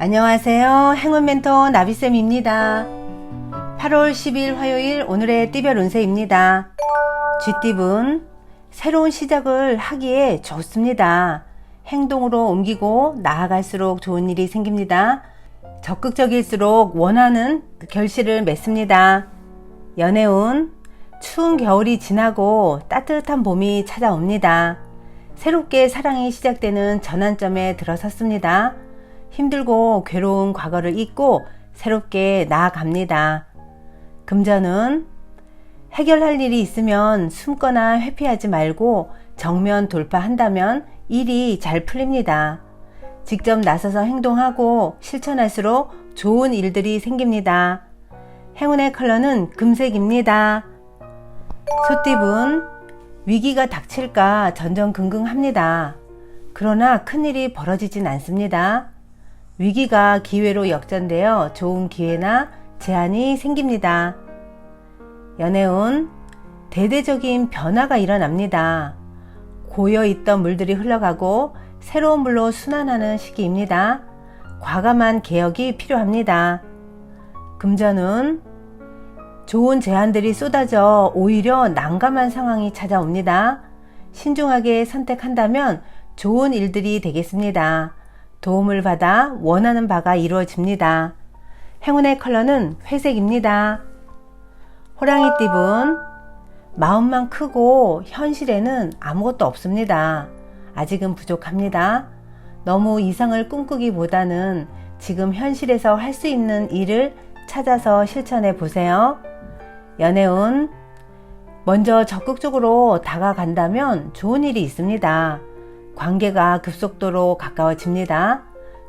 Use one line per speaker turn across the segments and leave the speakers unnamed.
안녕하세요. 행운 멘토 나비쌤입니다. 8월 10일 화요일 오늘의 띠별 운세입니다. 쥐띠분 새로운 시작을 하기에 좋습니다. 행동으로 옮기고 나아갈수록 좋은 일이 생깁니다. 적극적일수록 원하는 결실을 맺습니다. 연애운 추운 겨울이 지나고 따뜻한 봄이 찾아옵니다. 새롭게 사랑이 시작되는 전환점에 들어섰습니다. 힘들고 괴로운 과거를 잊고 새롭게 나아갑니다. 금전은 해결할 일이 있으면 숨거나 회피하지 말고 정면 돌파한다면 일이 잘 풀립니다. 직접 나서서 행동하고 실천할수록 좋은 일들이 생깁니다. 행운의 컬러는 금색입니다. 소띠분 위기가 닥칠까 전전긍긍합니다. 그러나 큰일이 벌어지진 않습니다. 위기가 기회로 역전되어 좋은 기회나 제안이 생깁니다. 연애운 대대적인 변화가 일어납니다. 고여있던 물들이 흘러가고 새로운 물로 순환하는 시기입니다. 과감한 개혁이 필요합니다. 금전운 좋은 제안들이 쏟아져 오히려 난감한 상황이 찾아옵니다. 신중하게 선택한다면 좋은 일들이 되겠습니다. 도움을 받아 원하는 바가 이루어집니다. 행운의 컬러는 회색입니다. 호랑이띠분 마음만 크고 현실에는 아무것도 없습니다. 아직은 부족합니다. 너무 이상을 꿈꾸기보다는 지금 현실에서 할 수 있는 일을 찾아서 실천해 보세요. 연애운 먼저 적극적으로 다가간다면 좋은 일이 있습니다. 관계가 급속도로 가까워집니다.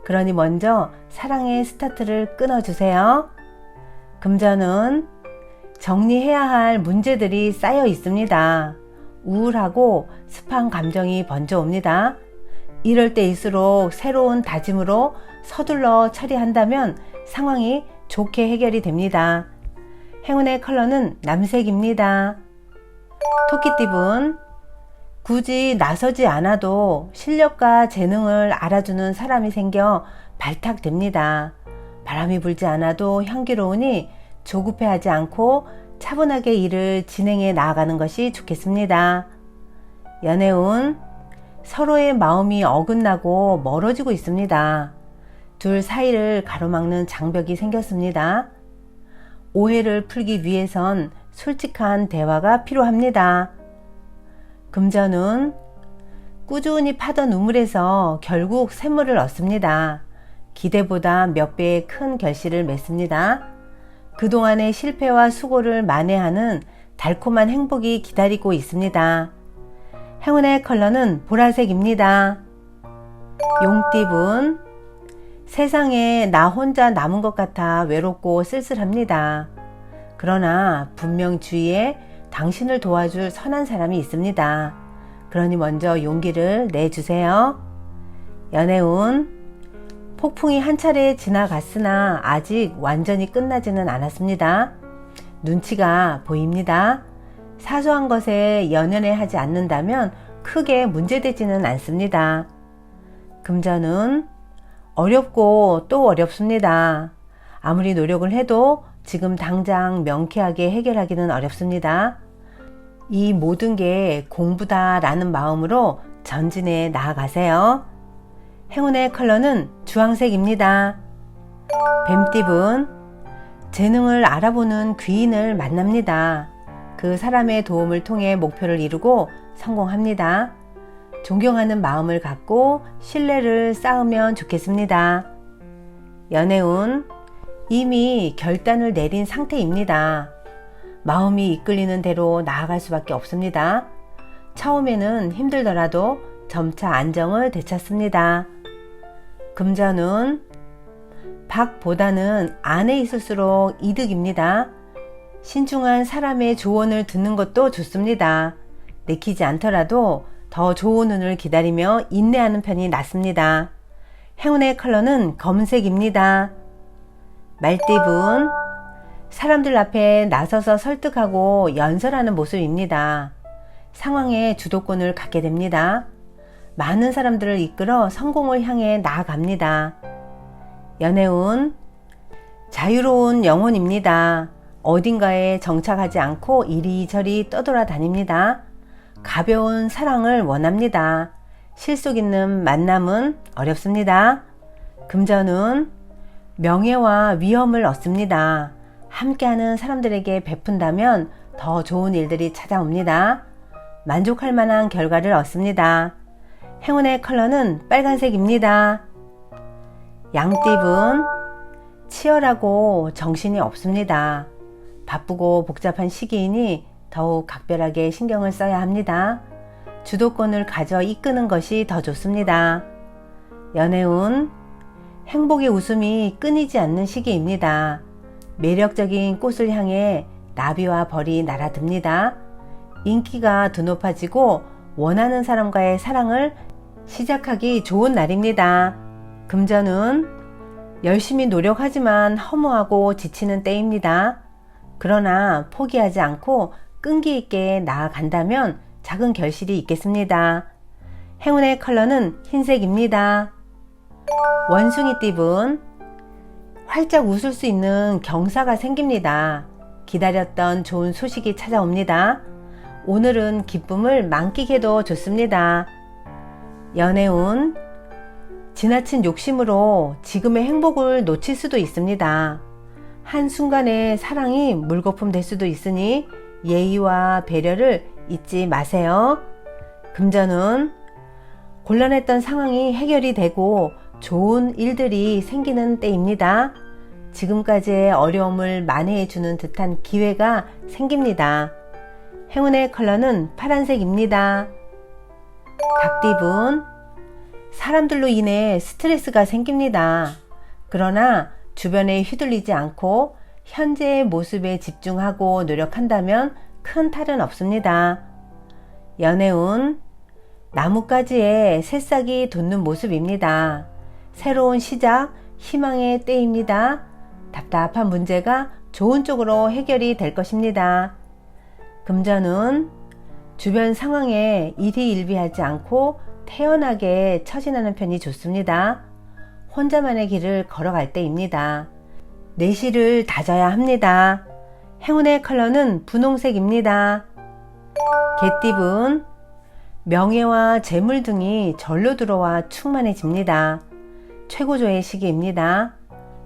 그러니 먼저 사랑의 스타트를 끊어주세요. 금전은 정리해야 할 문제들이 쌓여 있습니다. 우울하고 습한 감정이 번져 옵니다. 이럴 때일수록 새로운 다짐으로 서둘러 처리한다면 상황이 좋게 해결이 됩니다. 행운의 컬러는 남색입니다. 토끼띠분 굳이 나서지 않아도 실력과 재능을 알아주는 사람이 생겨 발탁됩니다. 바람이 불지 않아도 향기로우니 조급해하지 않고 차분하게 일을 진행해 나아가는 것이 좋겠습니다. 연애운 서로의 마음이 어긋나고 멀어지고 있습니다. 둘 사이를 가로막는 장벽이 생겼습니다. 오해를 풀기 위해선 솔직한 대화가 필요합니다. 금전운 꾸준히 파던 우물에서 결국 샘물을 얻습니다. 기대보다 몇 배의 큰 결실을 맺습니다. 그동안의 실패와 수고를 만회하는 달콤한 행복이 기다리고 있습니다. 행운의 컬러는 보라색입니다. 용띠분 세상에 나 혼자 남은 것 같아 외롭고 쓸쓸합니다. 그러나 분명 주위에 당신을 도와줄 선한 사람이 있습니다. 그러니 먼저 용기를 내주세요. 연애운 폭풍이 한 차례 지나갔으나 아직 완전히 끝나지는 않았습니다. 눈치가 보입니다. 사소한 것에 연연해 하지 않는다면 크게 문제되지는 않습니다. 금전은 어렵고 또 어렵습니다. 아무리 노력을 해도 지금 당장 명쾌하게 해결하기는 어렵습니다. 이 모든 게 공부다 라는 마음으로 전진해 나아가세요. 행운의 컬러는 주황색입니다. 뱀띠분 재능을 알아보는 귀인을 만납니다. 그 사람의 도움을 통해 목표를 이루고 성공합니다. 존경하는 마음을 갖고 신뢰를 쌓으면 좋겠습니다. 연애운 이미 결단을 내린 상태입니다. 마음이 이끌리는 대로 나아갈 수밖에 없습니다. 처음에는 힘들더라도 점차 안정을 되찾습니다. 금전운 밖보다는 안에 있을수록 이득입니다. 신중한 사람의 조언을 듣는 것도 좋습니다. 내키지 않더라도 더 좋은 운을 기다리며 인내하는 편이 낫습니다. 행운의 컬러는 검은색입니다. 말띠분 사람들 앞에 나서서 설득하고 연설하는 모습입니다. 상황에 주도권을 갖게 됩니다. 많은 사람들을 이끌어 성공을 향해 나아갑니다. 연애운 자유로운 영혼입니다. 어딘가에 정착하지 않고 이리저리 떠돌아다닙니다. 가벼운 사랑을 원합니다. 실속 있는 만남은 어렵습니다. 금전운 명예와 위엄을 얻습니다. 함께하는 사람들에게 베푼다면 더 좋은 일들이 찾아옵니다. 만족할 만한 결과를 얻습니다. 행운의 컬러는 빨간색입니다. 양띠분 치열하고 정신이 없습니다. 바쁘고 복잡한 시기이니 더욱 각별하게 신경을 써야 합니다. 주도권을 가져 이끄는 것이 더 좋습니다. 연애운 행복의 웃음이 끊이지 않는 시기입니다. 매력적인 꽃을 향해 나비와 벌이 날아듭니다. 인기가 더 높아지고 원하는 사람과의 사랑을 시작하기 좋은 날입니다. 금전운 열심히 노력하지만 허무하고 지치는 때입니다. 그러나 포기하지 않고 끈기 있게 나아간다면 작은 결실이 있겠습니다. 행운의 컬러는 흰색입니다. 원숭이띠분 활짝 웃을 수 있는 경사가 생깁니다. 기다렸던 좋은 소식이 찾아옵니다. 오늘은 기쁨을 만끽해도 좋습니다. 연애운 지나친 욕심으로 지금의 행복을 놓칠 수도 있습니다. 한순간에 사랑이 물거품 될 수도 있으니 예의와 배려를 잊지 마세요. 금전운 곤란했던 상황이 해결이 되고 좋은 일들이 생기는 때입니다. 지금까지의 어려움을 만회해 주는 듯한 기회가 생깁니다. 행운의 컬러는 파란색입니다. 닭띠분 사람들로 인해 스트레스가 생깁니다. 그러나 주변에 휘둘리지 않고 현재의 모습에 집중하고 노력한다면 큰 탈은 없습니다. 연애운 나뭇가지에 새싹이 돋는 모습입니다. 새로운 시작, 희망의 때입니다. 답답한 문제가 좋은 쪽으로 해결이 될 것입니다. 금전운 주변 상황에 일희일비하지 않고 태연하게 처신하는 편이 좋습니다. 혼자만의 길을 걸어갈 때입니다. 내실을 다져야 합니다. 행운의 컬러는 분홍색입니다. 개띠분 명예와 재물 등이 절로 들어와 충만해집니다. 최고조의 시기입니다.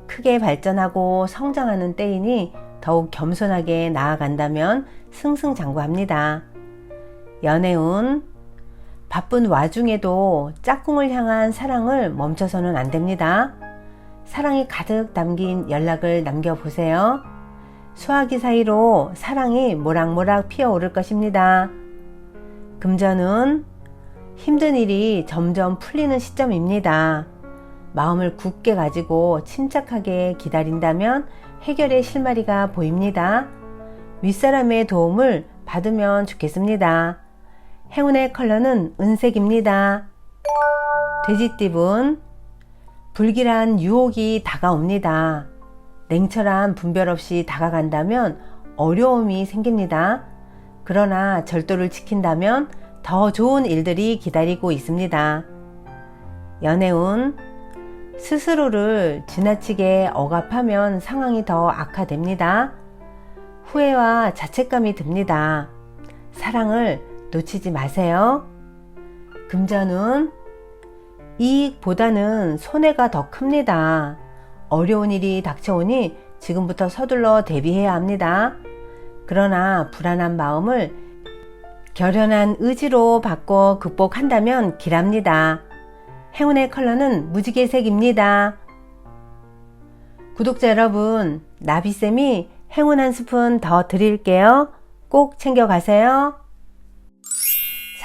크게 발전하고 성장하는 때이니 더욱 겸손하게 나아간다면 승승장구합니다. 연애운 바쁜 와중에도 짝꿍을 향한 사랑을 멈춰서는 안 됩니다. 사랑이 가득 담긴 연락을 남겨보세요. 수화기 사이로 사랑이 모락모락 피어오를 것입니다. 금전운 힘든 일이 점점 풀리는 시점입니다. 마음을 굳게 가지고 침착하게 기다린다면 해결의 실마리가 보입니다. 윗사람의 도움을 받으면 좋겠습니다. 행운의 컬러는 은색입니다. 돼지띠분 불길한 유혹이 다가옵니다. 냉철한 분별 없이 다가간다면 어려움이 생깁니다. 그러나 절도를 지킨다면 더 좋은 일들이 기다리고 있습니다. 연애운 스스로를 지나치게 억압하면 상황이 더 악화됩니다. 후회와 자책감이 듭니다. 사랑을 놓치지 마세요. 금전운 이익보다는 손해가 더 큽니다. 어려운 일이 닥쳐오니 지금부터 서둘러 대비해야 합니다. 그러나 불안한 마음을 결연한 의지로 바꿔 극복한다면 길합니다. 행운의 컬러는 무지개색입니다. 구독자 여러분, 나비쌤이 행운 한 스푼 더 드릴게요. 꼭 챙겨가세요.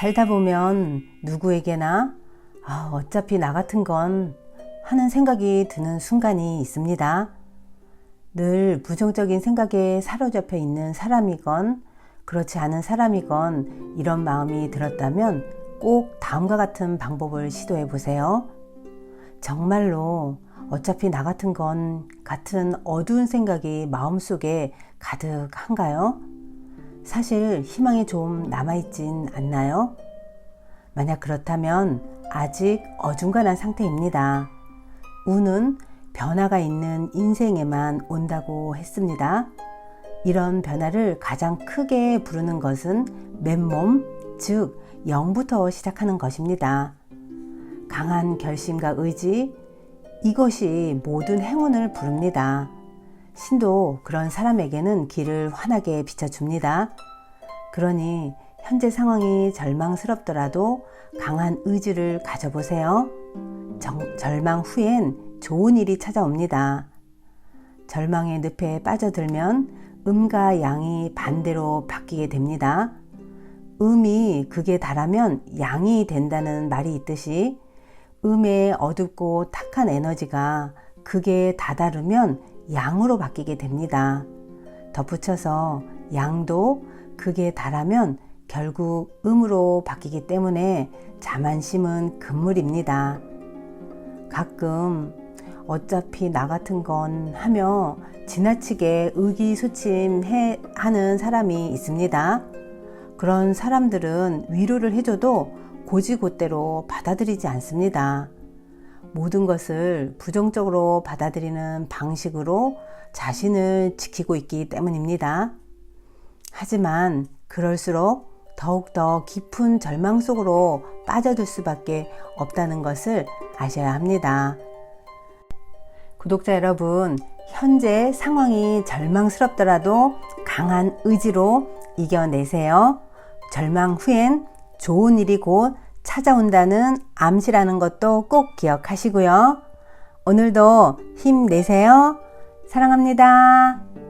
살다 보면 누구에게나 어차피 나 같은 건 하는 생각이 드는 순간이 있습니다. 늘 부정적인 생각에 사로잡혀 있는 사람이건 그렇지 않은 사람이건 이런 마음이 들었다면 꼭 다음과 같은 방법을 시도해 보세요. 정말로 어차피 나 같은 건 같은 어두운 생각이 마음속에 가득한가요? 사실 희망이 좀 남아있진 않나요? 만약 그렇다면 아직 어중간한 상태입니다. 운은 변화가 있는 인생에만 온다고 했습니다. 이런 변화를 가장 크게 부르는 것은 맨몸, 즉 영부터 시작하는 것입니다. 강한 결심과 의지, 이것이 모든 행운을 부릅니다. 신도 그런 사람에게는 길을 환하게 비춰줍니다. 그러니 현재 상황이 절망스럽더라도 강한 의지를 가져보세요. 절망 후엔 좋은 일이 찾아옵니다. 절망의 늪에 빠져들면 음과 양이 반대로 바뀌게 됩니다. 음이 극에 달하면 양이 된다는 말이 있듯이 음의 어둡고 탁한 에너지가 극에 다다르면 양으로 바뀌게 됩니다. 덧붙여서 양도 극에 달하면 결국 음으로 바뀌기 때문에 자만심은 금물입니다. 가끔 어차피 나 같은 건 하며 지나치게 의기소침하는 사람이 있습니다. 그런 사람들은 위로를 해줘도 고지고대로 받아들이지 않습니다. 모든 것을 부정적으로 받아들이는 방식으로 자신을 지키고 있기 때문입니다. 하지만 그럴수록 더욱더 깊은 절망 속으로 빠져들 수밖에 없다는 것을 아셔야 합니다. 구독자 여러분, 현재 상황이 절망스럽더라도 강한 의지로 이겨내세요. 절망 후엔 좋은 일이 곧 찾아온다는 암시라는 것도 꼭 기억하시고요. 오늘도 힘내세요. 사랑합니다.